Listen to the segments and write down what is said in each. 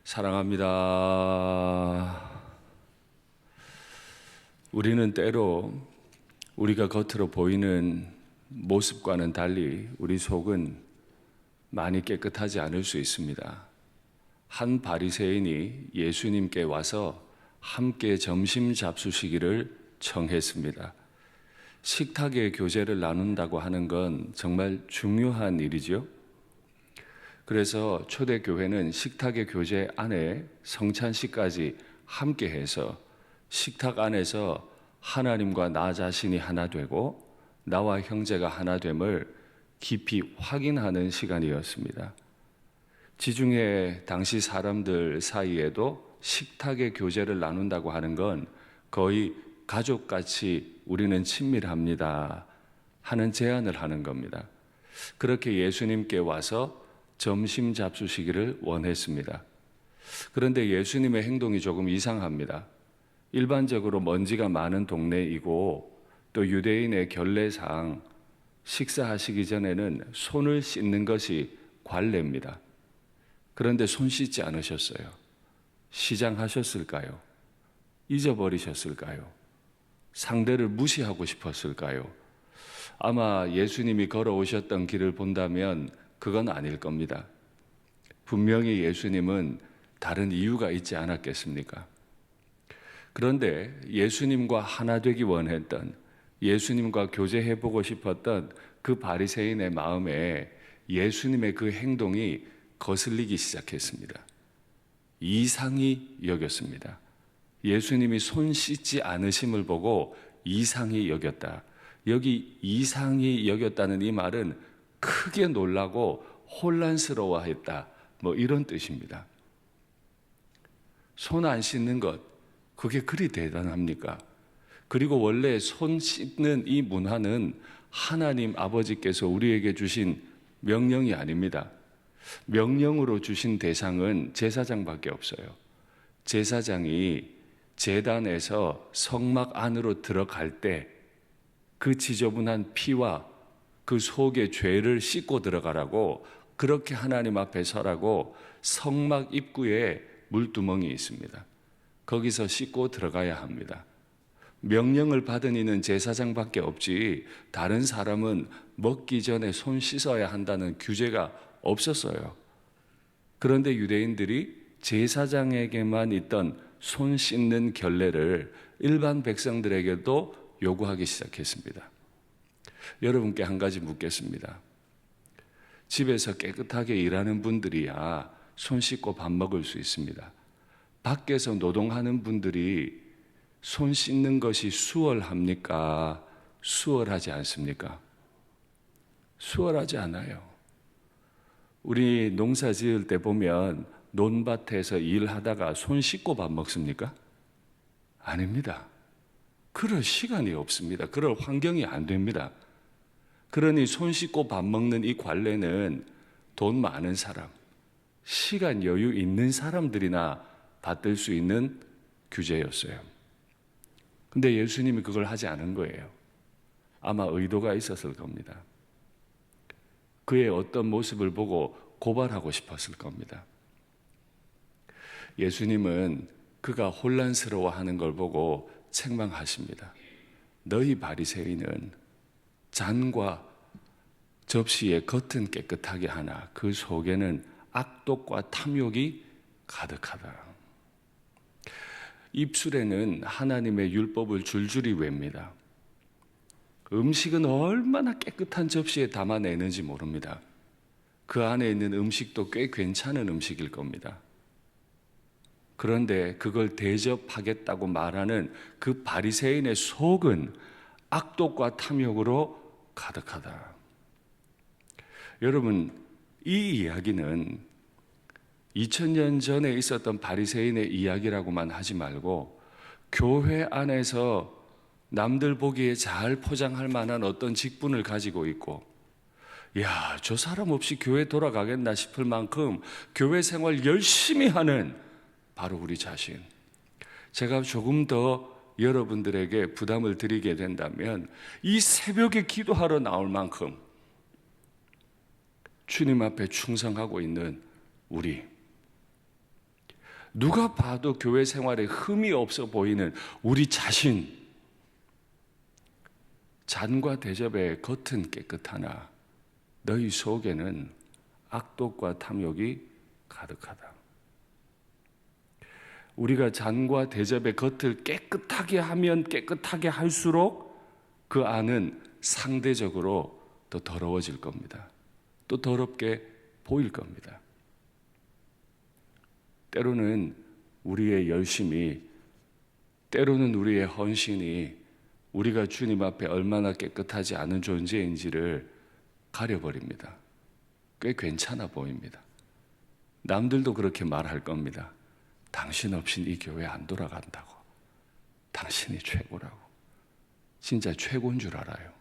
사랑합니다. 우리는 때로 우리가 겉으로 보이는 모습과는 달리 우리 속은 많이 깨끗하지 않을 수 있습니다. 한 바리새인이 예수님께 와서 함께 점심 잡수시기를 청했습니다. 식탁의 교제를 나눈다고 하는 건 정말 중요한 일이죠. 그래서 초대교회는 식탁의 교제 안에 성찬식까지 함께 해서 식탁 안에서 하나님과 나 자신이 하나 되고 나와 형제가 하나 됨을 깊이 확인하는 시간이었습니다. 지중해 당시 사람들 사이에도 식탁의 교제를 나눈다고 하는 건 거의 가족같이 우리는 친밀합니다 하는 제안을 하는 겁니다. 그렇게 예수님께 와서 점심 잡수시기를 원했습니다. 그런데 예수님의 행동이 조금 이상합니다. 일반적으로 먼지가 많은 동네이고 또 유대인의 결례상 식사하시기 전에는 손을 씻는 것이 관례입니다. 그런데 손 씻지 않으셨어요. 시장하셨을까요? 잊어버리셨을까요? 상대를 무시하고 싶었을까요? 아마 예수님이 걸어오셨던 길을 본다면 그건 아닐 겁니다. 분명히 예수님은 다른 이유가 있지 않았겠습니까? 그런데 예수님과 하나 되기 원했던, 예수님과 교제해보고 싶었던 그 바리새인의 마음에 예수님의 그 행동이 거슬리기 시작했습니다. 이상히 여겼습니다. 예수님이 손 씻지 않으심을 보고 이상히 여겼다. 여기 이상히 여겼다는 이 말은 크게 놀라고 혼란스러워했다. 이런 뜻입니다. 손 안 씻는 것, 그게 그리 대단합니까? 그리고 원래 손 씻는 이 문화는 하나님 아버지께서 우리에게 주신 명령이 아닙니다. 명령으로 주신 대상은 제사장밖에 없어요. 제사장이 제단에서 성막 안으로 들어갈 때 그 지저분한 피와 그 속의 죄를 씻고 들어가라고, 그렇게 하나님 앞에 서라고 성막 입구에 물두멍이 있습니다. 거기서 씻고 들어가야 합니다. 명령을 받은 이는 제사장밖에 없지 다른 사람은 먹기 전에 손 씻어야 한다는 규제가 없었어요. 그런데 유대인들이 제사장에게만 있던 손 씻는 결례를 일반 백성들에게도 요구하기 시작했습니다. 여러분께 한 가지 묻겠습니다. 집에서 깨끗하게 일하는 분들이야 손 씻고 밥 먹을 수 있습니다. 밖에서 노동하는 분들이 손 씻는 것이 수월합니까? 수월하지 않습니까? 수월하지 않아요. 우리 농사 지을 때 보면 논밭에서 일하다가 손 씻고 밥 먹습니까? 아닙니다. 그럴 시간이 없습니다. 그럴 환경이 안 됩니다. 그러니 손 씻고 밥 먹는 이 관례는 돈 많은 사람, 시간 여유 있는 사람들이나 받들 수 있는 규제였어요. 근데 예수님이 그걸 하지 않은 거예요. 아마 의도가 있었을 겁니다. 그의 어떤 모습을 보고 고발하고 싶었을 겁니다. 예수님은 그가 혼란스러워하는 걸 보고 책망하십니다. 너희 바리새인은 잔과 접시의 겉은 깨끗하게 하나 그 속에는 악독과 탐욕이 가득하다. 입술에는 하나님의 율법을 줄줄이 외웁니다. 음식은 얼마나 깨끗한 접시에 담아내는지 모릅니다. 그 안에 있는 음식도 꽤 괜찮은 음식일 겁니다. 그런데 그걸 대접하겠다고 말하는 그 바리새인의 속은 악독과 탐욕으로 가득하다. 여러분, 이 이야기는 2000년 전에 있었던 바리새인의 이야기라고만 하지 말고 교회 안에서 남들 보기에 잘 포장할 만한 어떤 직분을 가지고 있고, 야, 저 사람 없이 교회 돌아가겠나 싶을 만큼 교회 생활 열심히 하는 바로 우리 자신. 제가 조금 더 여러분들에게 부담을 드리게 된다면 이 새벽에 기도하러 나올 만큼 주님 앞에 충성하고 있는 우리, 누가 봐도 교회 생활에 흠이 없어 보이는 우리 자신, 잔과 대접의 겉은 깨끗하나 너희 속에는 악독과 탐욕이 가득하다. 우리가 잔과 대접의 겉을 깨끗하게 하면 깨끗하게 할수록 그 안은 상대적으로 더 더러워질 겁니다. 또 더럽게 보일 겁니다. 때로는 우리의 열심이, 때로는 우리의 헌신이 우리가 주님 앞에 얼마나 깨끗하지 않은 존재인지를 가려버립니다. 꽤 괜찮아 보입니다. 남들도 그렇게 말할 겁니다. 당신 없인 이 교회 안 돌아간다고. 당신이 최고라고. 진짜 최고인 줄 알아요.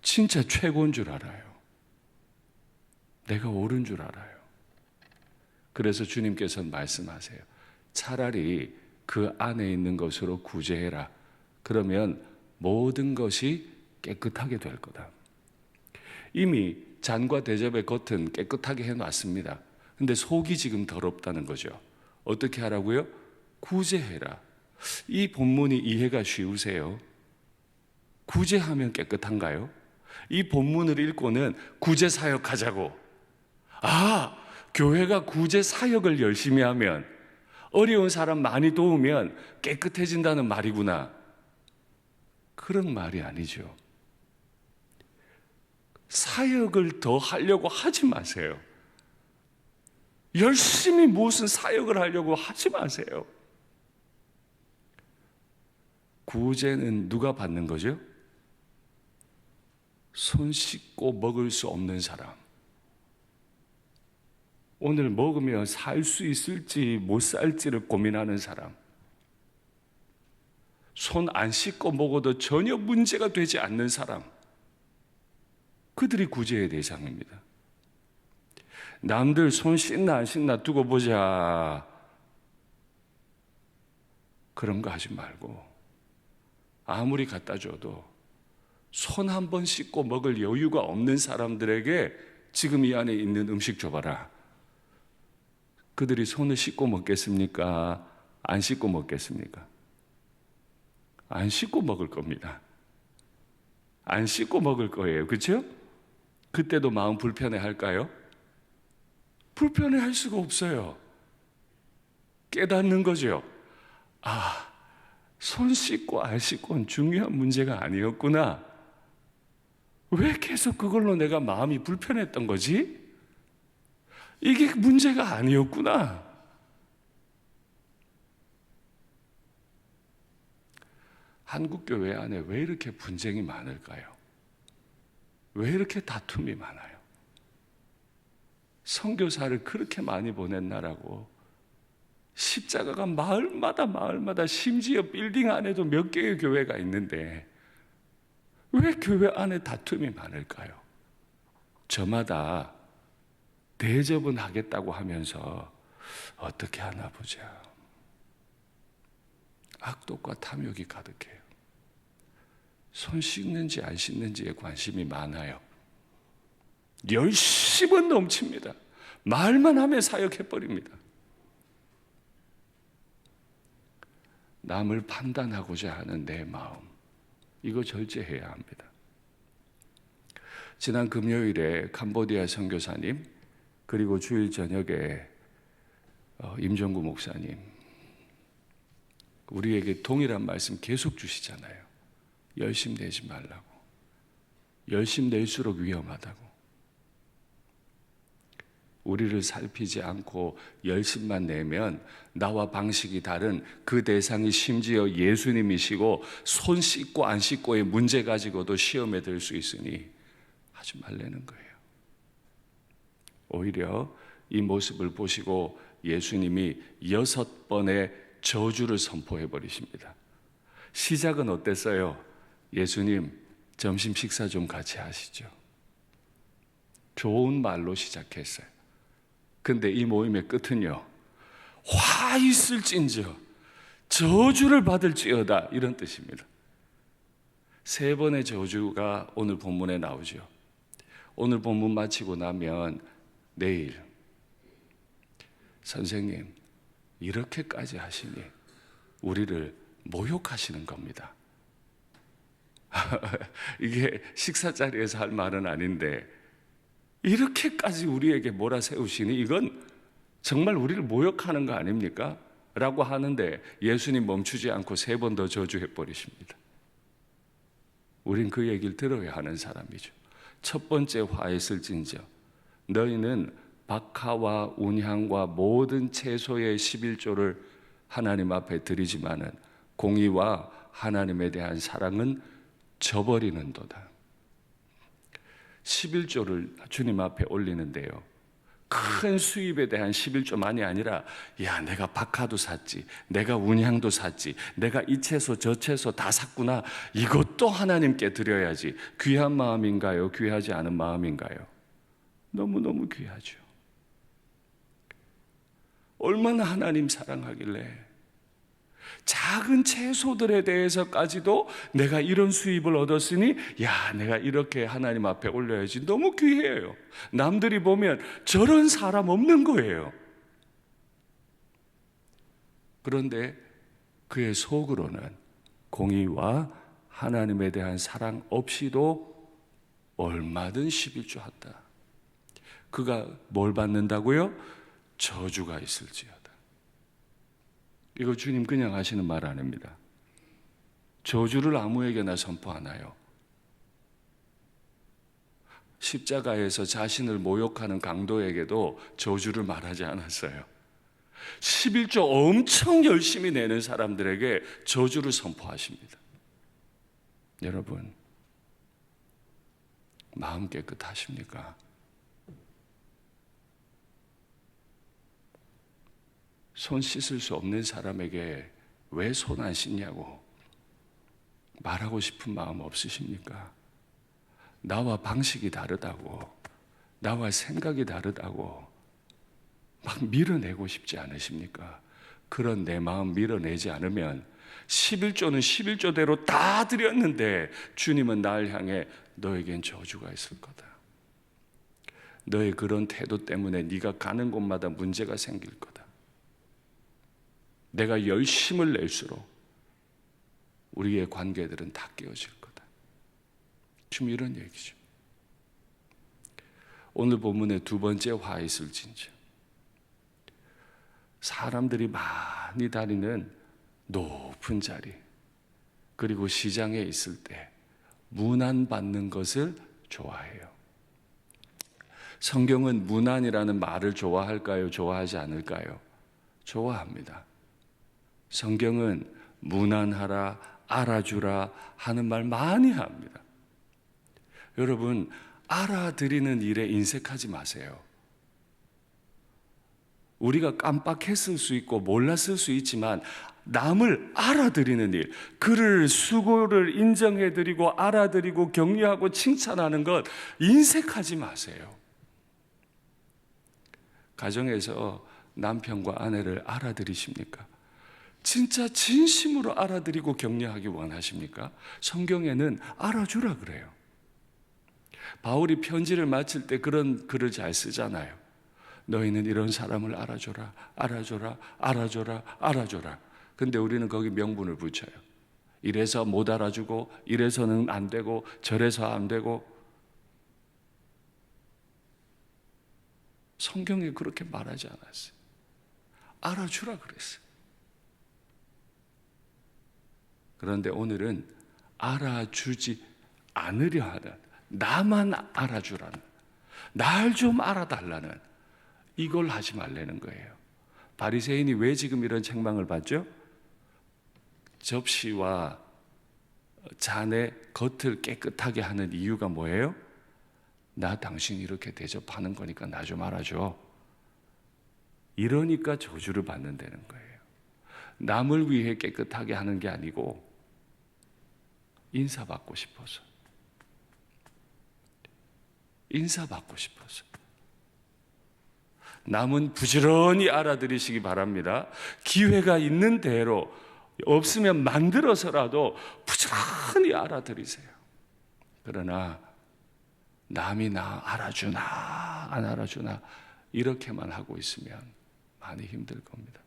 진짜 최고인 줄 알아요. 내가 옳은 줄 알아요. 그래서 주님께서는 말씀하세요. 차라리 그 안에 있는 것으로 구제해라. 그러면 모든 것이 깨끗하게 될 거다. 이미 잔과 대접의 겉은 깨끗하게 해놨습니다. 근데 속이 지금 더럽다는 거죠. 어떻게 하라고요? 구제해라. 이 본문이 이해가 쉬우세요? 구제하면 깨끗한가요? 이 본문을 읽고는 구제 사역하자고. 교회가 구제 사역을 열심히 하면, 어려운 사람 많이 도우면 깨끗해진다는 말이구나. 그런 말이 아니죠. 사역을 더 하려고 하지 마세요. 열심히 무슨 사역을 하려고 하지 마세요. 구제는 누가 받는 거죠? 손 씻고 먹을 수 없는 사람. 오늘 먹으면 살 수 있을지 못 살지를 고민하는 사람. 손 안 씻고 먹어도 전혀 문제가 되지 않는 사람. 그들이 구제의 대상입니다. 남들 손 씻나 안 씻나 두고 보자. 그런 거 하지 말고 아무리 갖다 줘도 손 한 번 씻고 먹을 여유가 없는 사람들에게 지금 이 안에 있는 음식 줘봐라. 그들이 손을 씻고 먹겠습니까? 안 씻고 먹겠습니까? 안 씻고 먹을 겁니다. 안 씻고 먹을 거예요. 그렇죠? 그때도 마음 불편해 할까요? 불편해 할 수가 없어요. 깨닫는 거죠. 손 씻고 안 씻고는 중요한 문제가 아니었구나. 왜 계속 그걸로 내가 마음이 불편했던 거지? 이게 문제가 아니었구나. 한국 교회 안에 왜 이렇게 분쟁이 많을까요? 왜 이렇게 다툼이 많아요? 선교사를 그렇게 많이 보낸 나라고 십자가가 마을마다 심지어 빌딩 안에도 몇 개의 교회가 있는데 왜 교회 안에 다툼이 많을까요? 저마다 대접은 하겠다고 하면서 어떻게 하나 보자. 악독과 탐욕이 가득해요. 손 씻는지 안 씻는지에 관심이 많아요. 열심은 넘칩니다. 말만 하면 사역해버립니다. 남을 판단하고자 하는 내 마음, 이거 절제해야 합니다. 지난 금요일에 캄보디아 선교사님, 그리고 주일 저녁에 임종구 목사님, 우리에게 동일한 말씀 계속 주시잖아요. 열심 내지 말라고. 열심 낼수록 위험하다고. 우리를 살피지 않고 열심만 내면 나와 방식이 다른 그 대상이 심지어 예수님이시고 손 씻고 안 씻고의 문제 가지고도 시험에 들 수 있으니 하지 말라는 거예요. 오히려 이 모습을 보시고 예수님이 6번의 저주를 선포해 버리십니다. 시작은 어땠어요? 예수님, 점심 식사 좀 같이 하시죠. 좋은 말로 시작했어요. 근데 이 모임의 끝은요, 화 있을진저 저주를 받을지어다, 이런 뜻입니다. 3번의 저주가 오늘 본문에 나오죠. 오늘 본문 마치고 나면 내일 선생님, 이렇게까지 하시니 우리를 모욕하시는 겁니다. 이게 식사 자리에서 할 말은 아닌데 이렇게까지 우리에게 몰아세우시니 이건 정말 우리를 모욕하는 거 아닙니까? 라고 하는데 예수님 멈추지 않고 3번 더 저주해 버리십니다. 우린 그 얘기를 들어야 하는 사람이죠. 첫 번째 화했을진저 너희는 박하와 운향과 모든 채소의 11조를 하나님 앞에 드리지만은 공의와 하나님에 대한 사랑은 저버리는도다. 11조를 주님 앞에 올리는데요, 큰 수입에 대한 11조만이 아니라 야, 내가 박하도 샀지, 내가 운향도 샀지, 내가 이 채소 저 채소 다 샀구나, 이것도 하나님께 드려야지. 귀한 마음인가요? 귀하지 않은 마음인가요? 너무너무 귀하죠. 얼마나 하나님 사랑하길래 작은 채소들에 대해서까지도 내가 이런 수입을 얻었으니 야, 내가 이렇게 하나님 앞에 올려야지. 너무 귀해요. 남들이 보면 저런 사람 없는 거예요. 그런데 그의 속으로는 공의와 하나님에 대한 사랑 없이도 얼마든 11조 한다. 그가 뭘 받는다고요? 저주가 있을지어다. 이거 주님 그냥 하시는 말 아닙니다. 저주를 아무에게나 선포하나요? 십자가에서 자신을 모욕하는 강도에게도 저주를 말하지 않았어요. 11조 엄청 열심히 내는 사람들에게 저주를 선포하십니다. 여러분, 마음 깨끗하십니까? 손 씻을 수 없는 사람에게 왜 손 안 씻냐고 말하고 싶은 마음 없으십니까? 나와 방식이 다르다고, 나와 생각이 다르다고 막 밀어내고 싶지 않으십니까? 그런 내 마음 밀어내지 않으면 11조는 11조대로 다 드렸는데 주님은 날 향해 너에겐 저주가 있을 거다. 너의 그런 태도 때문에 네가 가는 곳마다 문제가 생길 거다. 내가 열심을 낼수록 우리의 관계들은 다 깨어질 거다. 지금 이런 얘기죠. 오늘 본문의 두 번째 화했을진저 사람들이 많이 다니는 높은 자리, 그리고 시장에 있을 때 문안받는 것을 좋아해요. 성경은 문안이라는 말을 좋아할까요? 좋아하지 않을까요? 좋아합니다. 성경은 문안하라, 알아주라 하는 말 많이 합니다. 여러분, 알아드리는 일에 인색하지 마세요. 우리가 깜빡했을 수 있고 몰랐을 수 있지만 남을 알아드리는 일, 그를 수고를 인정해드리고 알아드리고 격려하고 칭찬하는 것 인색하지 마세요. 가정에서 남편과 아내를 알아들이십니까? 진짜 진심으로 알아드리고 격려하기 원하십니까? 성경에는 알아주라 그래요. 바울이 편지를 마칠 때 그런 글을 잘 쓰잖아요. 너희는 이런 사람을 알아줘라, 알아줘라, 알아줘라, 알아줘라. 근데 우리는 거기 명분을 붙여요. 이래서 못 알아주고, 이래서는 안 되고, 저래서 안 되고. 성경에 그렇게 말하지 않았어요. 알아주라 그랬어요. 그런데 오늘은 알아주지 않으려 하는, 나만 알아주라는, 날 좀 알아달라는, 이걸 하지 말라는 거예요. 바리새인이 왜 지금 이런 책망을 받죠? 접시와 잔의 겉을 깨끗하게 하는 이유가 뭐예요? 나 당신 이렇게 대접하는 거니까 나 좀 알아줘. 이러니까 저주를 받는다는 거예요. 남을 위해 깨끗하게 하는 게 아니고 인사받고 싶어서, 인사받고 싶어서. 남은 부지런히 알아들이시기 바랍니다. 기회가 있는 대로, 없으면 만들어서라도 부지런히 알아들이세요. 그러나 남이 나 알아주나 안 알아주나 이렇게만 하고 있으면 많이 힘들 겁니다.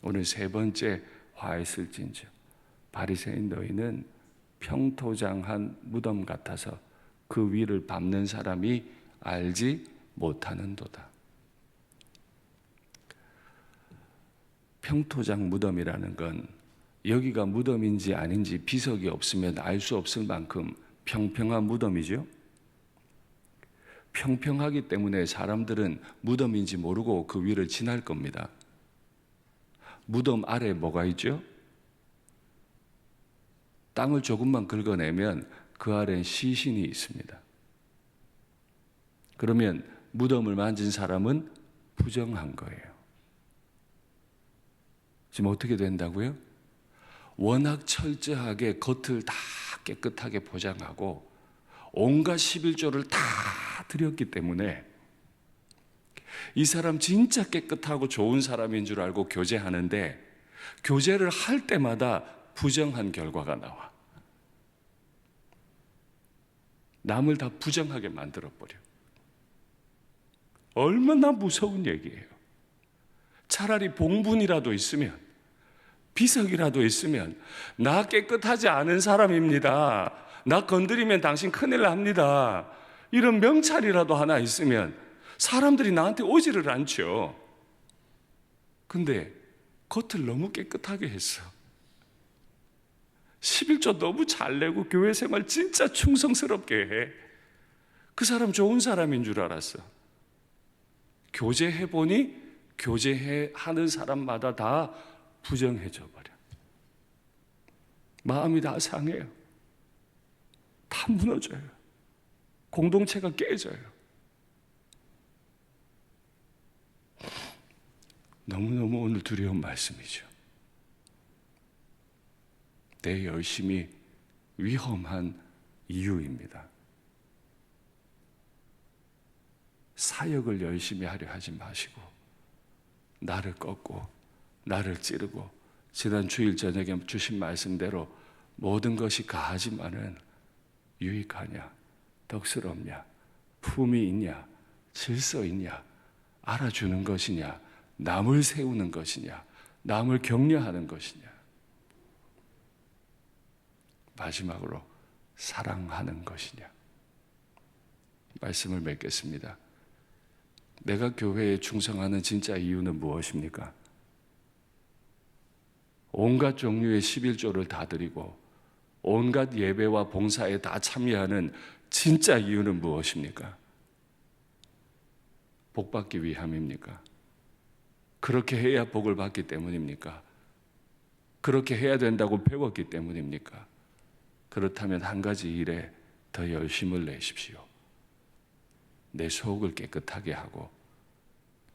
오늘 세 번째 화했을진저 바리새인 너희는 평토장한 무덤 같아서 그 위를 밟는 사람이 알지 못하는도다. 평토장 무덤이라는 건 여기가 무덤인지 아닌지 비석이 없으면 알 수 없을 만큼 평평한 무덤이죠. 평평하기 때문에 사람들은 무덤인지 모르고 그 위를 지날 겁니다. 무덤 아래에 뭐가 있죠? 땅을 조금만 긁어내면 그 아래엔 시신이 있습니다. 그러면 무덤을 만진 사람은 부정한 거예요. 지금 어떻게 된다고요? 워낙 철저하게 겉을 다 깨끗하게 포장하고 온갖 11조를 다 드렸기 때문에 이 사람 진짜 깨끗하고 좋은 사람인 줄 알고 교제하는데 교제를 할 때마다 부정한 결과가 나와. 남을 다 부정하게 만들어버려. 얼마나 무서운 얘기예요. 차라리 봉분이라도 있으면, 비석이라도 있으면, 나 깨끗하지 않은 사람입니다, 나 건드리면 당신 큰일 납니다, 이런 명찰이라도 하나 있으면 사람들이 나한테 오지를 않죠. 근데 겉을 너무 깨끗하게 했어. 11조 너무 잘 내고 교회 생활 진짜 충성스럽게 해. 그 사람 좋은 사람인 줄 알았어. 교제해보니 교제하는 사람마다 다 부정해져 버려. 마음이 다 상해요. 다 무너져요. 공동체가 깨져요. 너무너무 오늘 두려운 말씀이죠. 내 열심이 위험한 이유입니다. 사역을 열심히 하려 하지 마시고 나를 꺾고 나를 찌르고 지난 주일 저녁에 주신 말씀대로 모든 것이 가하지만은 유익하냐, 덕스럽냐, 품이 있냐, 질서 있냐, 알아주는 것이냐, 남을 세우는 것이냐, 남을 격려하는 것이냐, 마지막으로 사랑하는 것이냐. 말씀을 맺겠습니다. 내가 교회에 충성하는 진짜 이유는 무엇입니까? 온갖 종류의 11조를 다 드리고 온갖 예배와 봉사에 다 참여하는 진짜 이유는 무엇입니까? 복 받기 위함입니까? 그렇게 해야 복을 받기 때문입니까? 그렇게 해야 된다고 배웠기 때문입니까? 그렇다면 한 가지 일에 더 열심을 내십시오. 내 속을 깨끗하게 하고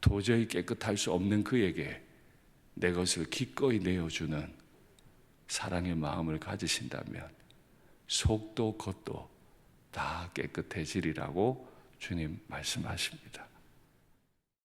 도저히 깨끗할 수 없는 그에게 내 것을 기꺼이 내어주는 사랑의 마음을 가지신다면 속도 겉도 다 깨끗해지리라고 주님 말씀하십니다.